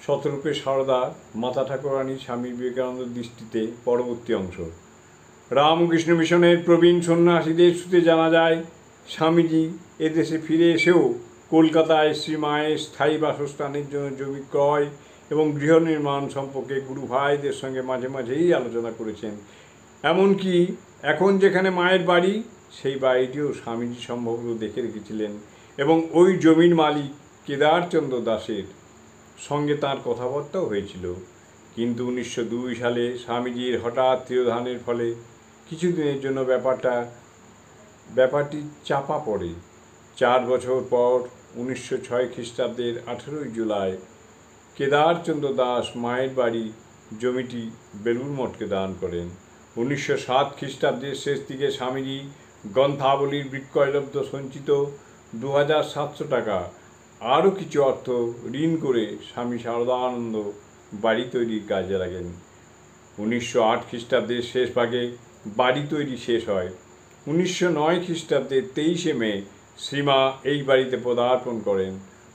শতরূপে সারদা মাতা ঠাকুরানী স্বামী বিবেকানন্দ দৃষ্টিতে পরবর্তী অংশ। রামকৃষ্ণ মিশনের প্রবীণ সন্ন্যাসীদের সূত্রে জানা যায়, স্বামীজি এদেশে ফিরে এসেও কলকাতায় শ্রীমায়ের স্থায়ী বাসস্থানের জন্য জমি ক্রয় এবং গৃহ নির্মাণ সম্পর্কে গুরু ভাইদের সঙ্গে মাঝে মাঝেই আলোচনা করেছেন। এমনকি এখন যেখানে মায়ের বাড়ি, সেই বাড়িটিও স্বামীজি সম্ভবত দেখে রেখেছিলেন এবং ওই জমির মালিক কেদারচন্দ্র দাসের সঙ্গে তাঁর কথাবার্তাও হয়েছিল। কিন্তু 1902 সালে স্বামীজির হঠাৎ তিরোধানের ফলে কিছুদিনের জন্য ব্যাপারটি চাপা পড়ে। 4 বছর পর 1906 খ্রিস্টাব্দের 18 জুলাই কেদারচন্দ্র দাস মায়ের বাড়ি জমিটি বেলুড় মঠকে দান করেন। 1907 খ্রিস্টাব্দের শেষ দিকে স্বামীজি গ্রন্থাবলীর বিক্রয়লব্ধ সঞ্চিত 2700 টাকা আরও কিছু অর্থ ঋণ করে স্বামী শারদানন্দ বাড়ি তৈরির কাজে লাগেন। 1908 খ্রিস্টাব্দের শেষ ভাগে বাড়ি তৈরি শেষ হয়। 1909 খ্রিস্টাব্দের 23 মে শ্রীমা এই বাড়িতে পদার্পণ করেন।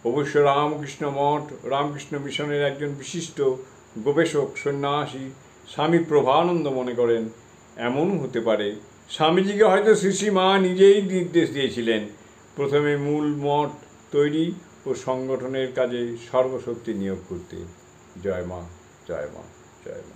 অবশ্য রামকৃষ্ণ মঠ, রামকৃষ্ণ মিশনের একজন বিশিষ্ট গবেষক সন্ন্যাসী স্বামী প্রভানন্দ মনে করেন, এমনও হতে পারে স্বামীজিকে হয়তো শ্রীমা নিজেই নির্দেশ দিয়েছিলেন প্রথমে মূল মঠ তৈরি ও সংগঠনের কাজে সর্বশক্তি নিয়োগ করতে। জয় মা, জয় মা, জয় মা।